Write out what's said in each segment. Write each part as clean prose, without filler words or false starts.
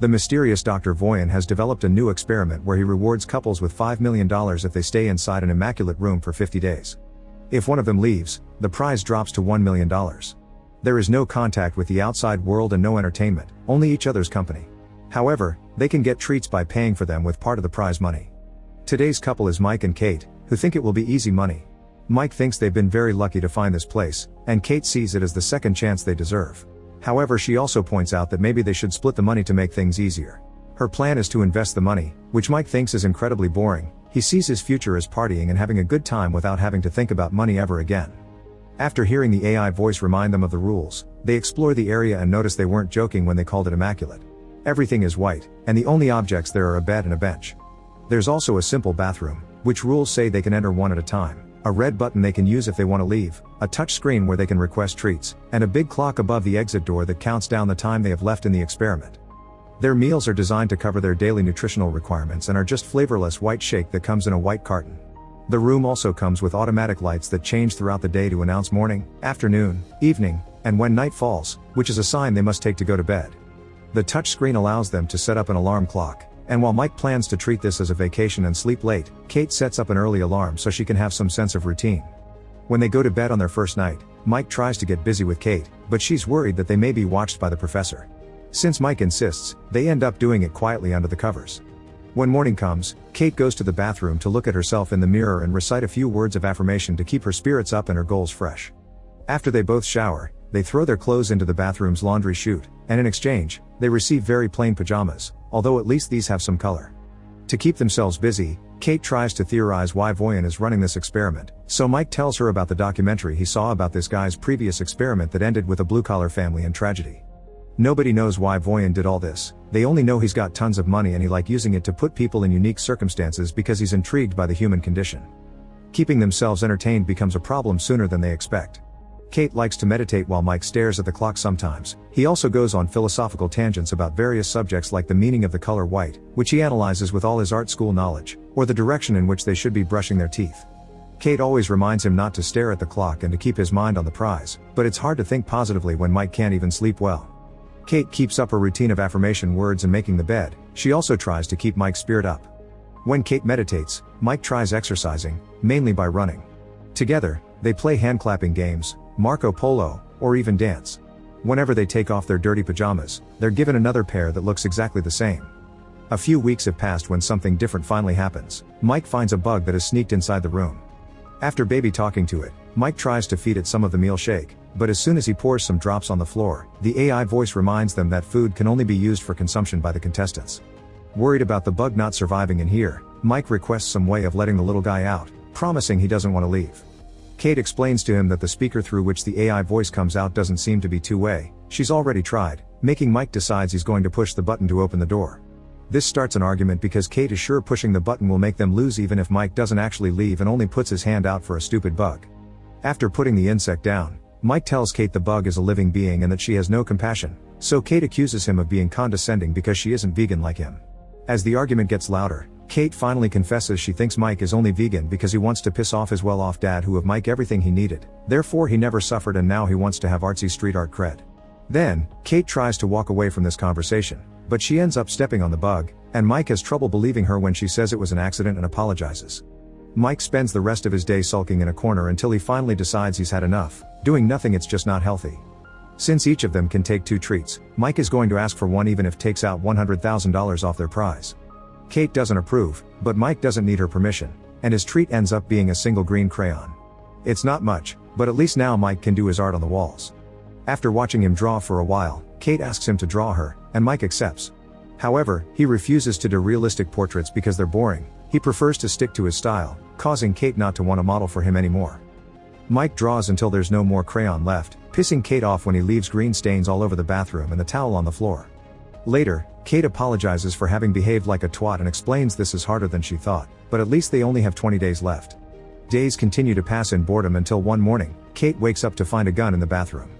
The mysterious Dr. Voyan has developed a new experiment where he rewards couples with $5 million if they stay inside an immaculate room for 50 days. If one of them leaves, the prize drops to $1 million. There is no contact with the outside world and no entertainment, only each other's company. However, they can get treats by paying for them with part of the prize money. Today's couple is Mike and Kate, who think it will be easy money. Mike thinks they've been very lucky to find this place, and Kate sees it as the second chance they deserve. However, she also points out that maybe they should split the money to make things easier. Her plan is to invest the money, which Mike thinks is incredibly boring. He sees his future as partying and having a good time without having to think about money ever again. After hearing the AI voice remind them of the rules, they explore the area and notice they weren't joking when they called it immaculate. Everything is white, and the only objects there are a bed and a bench. There's also a simple bathroom, which rules say they can enter one at a time, a red button they can use if they want to leave, a touch screen where they can request treats, and a big clock above the exit door that counts down the time they have left in the experiment. Their meals are designed to cover their daily nutritional requirements and are just flavorless white shake that comes in a white carton. The room also comes with automatic lights that change throughout the day to announce morning, afternoon, evening, and when night falls, which is a sign they must take to go to bed. The touch screen allows them to set up an alarm clock. And while Mike plans to treat this as a vacation and sleep late, Kate sets up an early alarm so she can have some sense of routine. When they go to bed on their first night, Mike tries to get busy with Kate, but she's worried that they may be watched by the professor. Since Mike insists, they end up doing it quietly under the covers. When morning comes, Kate goes to the bathroom to look at herself in the mirror and recite a few words of affirmation to keep her spirits up and her goals fresh. After they both shower, they throw their clothes into the bathroom's laundry chute, and in exchange, they receive very plain pajamas, although at least these have some color. To keep themselves busy, Kate tries to theorize why Voyan is running this experiment, so Mike tells her about the documentary he saw about this guy's previous experiment that ended with a blue-collar family and tragedy. Nobody knows why Voyan did all this, they only know he's got tons of money and he likes using it to put people in unique circumstances because he's intrigued by the human condition. Keeping themselves entertained becomes a problem sooner than they expect. Kate likes to meditate while Mike stares at the clock sometimes. He also goes on philosophical tangents about various subjects like the meaning of the color white, which he analyzes with all his art school knowledge, or the direction in which they should be brushing their teeth. Kate always reminds him not to stare at the clock and to keep his mind on the prize, but it's hard to think positively when Mike can't even sleep well. Kate keeps up her routine of affirmation words and making the bed. She also tries to keep Mike's spirit up. When Kate meditates, Mike tries exercising, mainly by running. Together, they play hand-clapping games, Marco Polo, or even dance. Whenever they take off their dirty pajamas, they're given another pair that looks exactly the same. A few weeks have passed when something different finally happens. Mike finds a bug that has sneaked inside the room. After baby talking to it, Mike tries to feed it some of the meal shake, but as soon as he pours some drops on the floor, the AI voice reminds them that food can only be used for consumption by the contestants. Worried about the bug not surviving in here, Mike requests some way of letting the little guy out, promising he doesn't want to leave. Kate explains to him that the speaker through which the AI voice comes out doesn't seem to be two-way. She's already tried, making Mike decides he's going to push the button to open the door. This starts an argument because Kate is sure pushing the button will make them lose even if Mike doesn't actually leave and only puts his hand out for a stupid bug. After putting the insect down, Mike tells Kate the bug is a living being and that she has no compassion, so Kate accuses him of being condescending because she isn't vegan like him. As the argument gets louder, Kate finally confesses she thinks Mike is only vegan because he wants to piss off his well-off dad who gave Mike everything he needed, therefore he never suffered and now he wants to have artsy street art cred. Then, Kate tries to walk away from this conversation, but she ends up stepping on the bug, and Mike has trouble believing her when she says it was an accident and apologizes. Mike spends the rest of his day sulking in a corner until he finally decides he's had enough. Doing nothing, it's just not healthy. Since each of them can take 2 treats, Mike is going to ask for one even if takes out $100,000 off their prize. Kate doesn't approve, but Mike doesn't need her permission, and his treat ends up being a single green crayon. It's not much, but at least now Mike can do his art on the walls. After watching him draw for a while, Kate asks him to draw her, and Mike accepts. However, he refuses to do realistic portraits because they're boring. He prefers to stick to his style, causing Kate not to want to model for him anymore. Mike draws until there's no more crayon left, pissing Kate off when he leaves green stains all over the bathroom and the towel on the floor. Later, Kate apologizes for having behaved like a twat and explains this is harder than she thought, but at least they only have 20 days left. Days continue to pass in boredom until one morning, Kate wakes up to find a gun in the bathroom.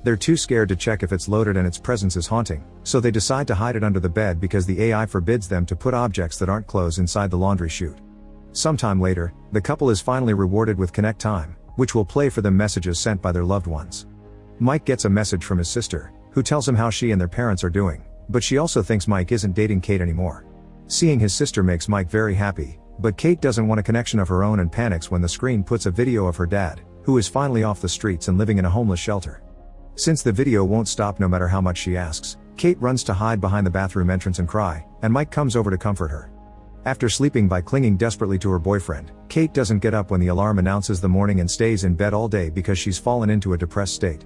They're too scared to check if it's loaded and its presence is haunting, so they decide to hide it under the bed because the AI forbids them to put objects that aren't clothes inside the laundry chute. Sometime later, the couple is finally rewarded with Connect Time, which will play for them messages sent by their loved ones. Mike gets a message from his sister, who tells him how she and their parents are doing, But she also thinks Mike isn't dating Kate anymore. Seeing his sister makes Mike very happy, but Kate doesn't want a connection of her own and panics when the screen puts a video of her dad, who is finally off the streets and living in a homeless shelter. Since the video won't stop no matter how much she asks, Kate runs to hide behind the bathroom entrance and cry, and Mike comes over to comfort her. After sleeping by clinging desperately to her boyfriend, Kate doesn't get up when the alarm announces the morning and stays in bed all day because she's fallen into a depressed state.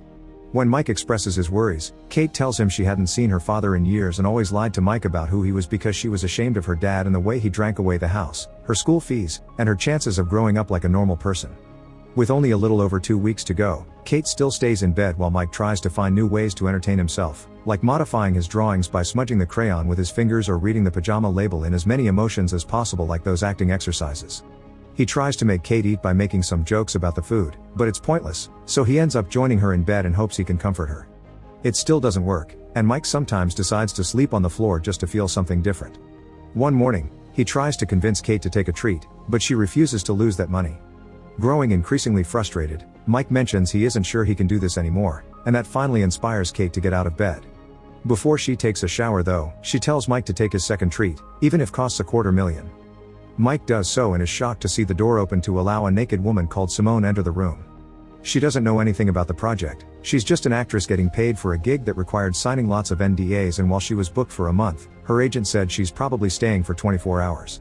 When Mike expresses his worries, Kate tells him she hadn't seen her father in years and always lied to Mike about who he was because she was ashamed of her dad and the way he drank away the house, her school fees, and her chances of growing up like a normal person. With only a little over 2 weeks to go, Kate still stays in bed while Mike tries to find new ways to entertain himself, like modifying his drawings by smudging the crayon with his fingers or reading the pajama label in as many emotions as possible like those acting exercises. He tries to make Kate eat by making some jokes about the food, but it's pointless, so he ends up joining her in bed and hopes he can comfort her. It still doesn't work, and Mike sometimes decides to sleep on the floor just to feel something different. One morning, he tries to convince Kate to take a treat, but she refuses to lose that money. Growing increasingly frustrated, Mike mentions he isn't sure he can do this anymore, and that finally inspires Kate to get out of bed. Before she takes a shower though, she tells Mike to take his second treat, even if costs $250,000. Mike does so and is shocked to see the door open to allow a naked woman called Simone enter the room. She doesn't know anything about the project, she's just an actress getting paid for a gig that required signing lots of NDAs, and while she was booked for a month, her agent said she's probably staying for 24 hours.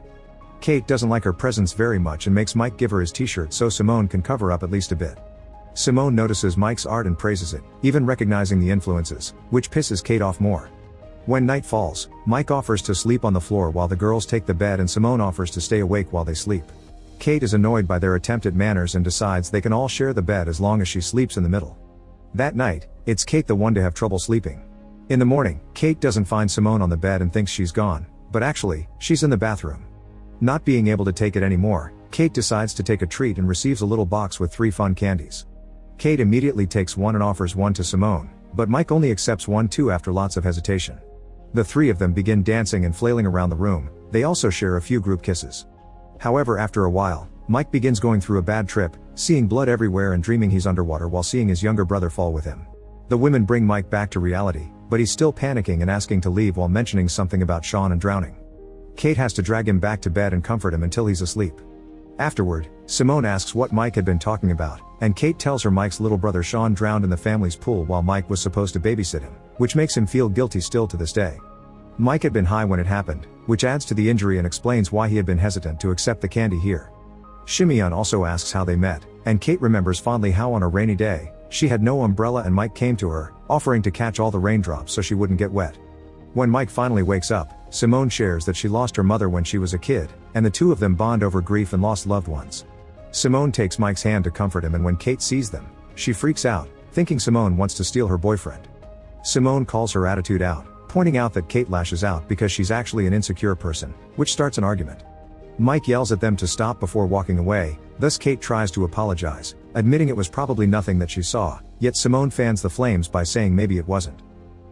Kate doesn't like her presence very much and makes Mike give her his t-shirt so Simone can cover up at least a bit. Simone notices Mike's art and praises it, even recognizing the influences, which pisses Kate off more. When night falls, Mike offers to sleep on the floor while the girls take the bed and Simone offers to stay awake while they sleep. Kate is annoyed by their attempt at manners and decides they can all share the bed as long as she sleeps in the middle. That night, it's Kate the one to have trouble sleeping. In the morning, Kate doesn't find Simone on the bed and thinks she's gone, but actually, she's in the bathroom. Not being able to take it anymore, Kate decides to take a treat and receives a little box with 3 fun candies. Kate immediately takes one and offers one to Simone, but Mike only accepts one too after lots of hesitation. The 3 of them begin dancing and flailing around the room, they also share a few group kisses. However, after a while, Mike begins going through a bad trip, seeing blood everywhere and dreaming he's underwater while seeing his younger brother fall with him. The women bring Mike back to reality, but he's still panicking and asking to leave while mentioning something about Sean and drowning. Kate has to drag him back to bed and comfort him until he's asleep. Afterward, Simone asks what Mike had been talking about, and Kate tells her Mike's little brother Sean drowned in the family's pool while Mike was supposed to babysit him, which makes him feel guilty still to this day. Mike had been high when it happened, which adds to the injury and explains why he had been hesitant to accept the candy here. Shimeon also asks how they met, and Kate remembers fondly how on a rainy day, she had no umbrella and Mike came to her, offering to catch all the raindrops so she wouldn't get wet. When Mike finally wakes up, Simone shares that she lost her mother when she was a kid, and the 2 of them bond over grief and lost loved ones. Simone takes Mike's hand to comfort him, and when Kate sees them, she freaks out, thinking Simone wants to steal her boyfriend. Simone calls her attitude out, pointing out that Kate lashes out because she's actually an insecure person, which starts an argument. Mike yells at them to stop before walking away, thus Kate tries to apologize, admitting it was probably nothing that she saw, yet Simone fans the flames by saying maybe it wasn't.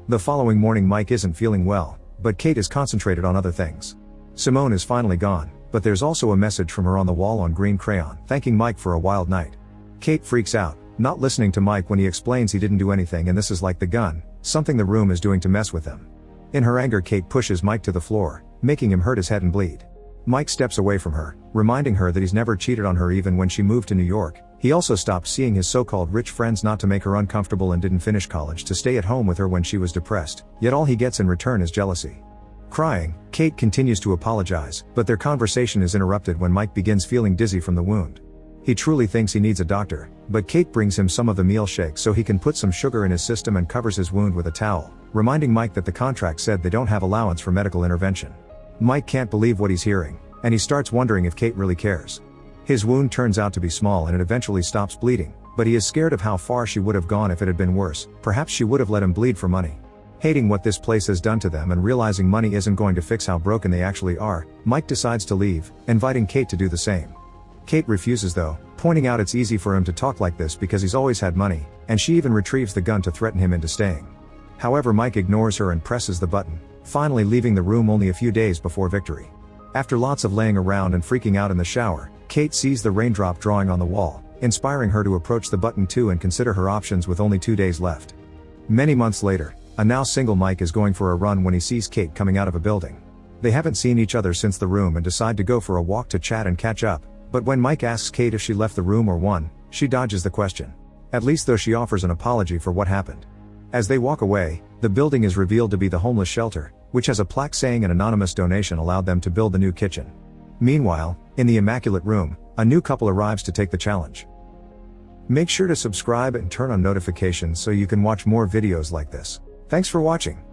The following morning Mike isn't feeling well, but Kate is concentrated on other things. Simone is finally gone, but there's also a message from her on the wall on green crayon, thanking Mike for a wild night. Kate freaks out, not listening to Mike when he explains he didn't do anything and this is like the gun, something the room is doing to mess with them. In her anger, Kate pushes Mike to the floor, making him hurt his head and bleed. Mike steps away from her, reminding her that he's never cheated on her even when she moved to New York. He also stopped seeing his so-called rich friends not to make her uncomfortable and didn't finish college to stay at home with her when she was depressed, yet all he gets in return is jealousy. Crying, Kate continues to apologize, but their conversation is interrupted when Mike begins feeling dizzy from the wound. He truly thinks he needs a doctor, but Kate brings him some of the meal shakes so he can put some sugar in his system and covers his wound with a towel, reminding Mike that the contract said they don't have allowance for medical intervention. Mike can't believe what he's hearing, and he starts wondering if Kate really cares. His wound turns out to be small and it eventually stops bleeding, but he is scared of how far she would have gone if it had been worse. Perhaps she would have let him bleed for money. Hating what this place has done to them and realizing money isn't going to fix how broken they actually are, Mike decides to leave, inviting Kate to do the same. Kate refuses though, pointing out it's easy for him to talk like this because he's always had money, and she even retrieves the gun to threaten him into staying. However, Mike ignores her and presses the button, finally leaving the room only a few days before victory. After lots of laying around and freaking out in the shower, Kate sees the raindrop drawing on the wall, inspiring her to approach the button too and consider her options with only 2 days left. Many months later, A now single Mike is going for a run when he sees Kate coming out of a building. They haven't seen each other since the room and decide to go for a walk to chat and catch up, but when Mike asks Kate if she left the room or won, she dodges the question. At least though she offers an apology for what happened. As they walk away, the building is revealed to be the homeless shelter, which has a plaque saying an anonymous donation allowed them to build the new kitchen. Meanwhile, in the immaculate room, a new couple arrives to take the challenge. Make sure to subscribe and turn on notifications so you can watch more videos like this. Thanks for watching.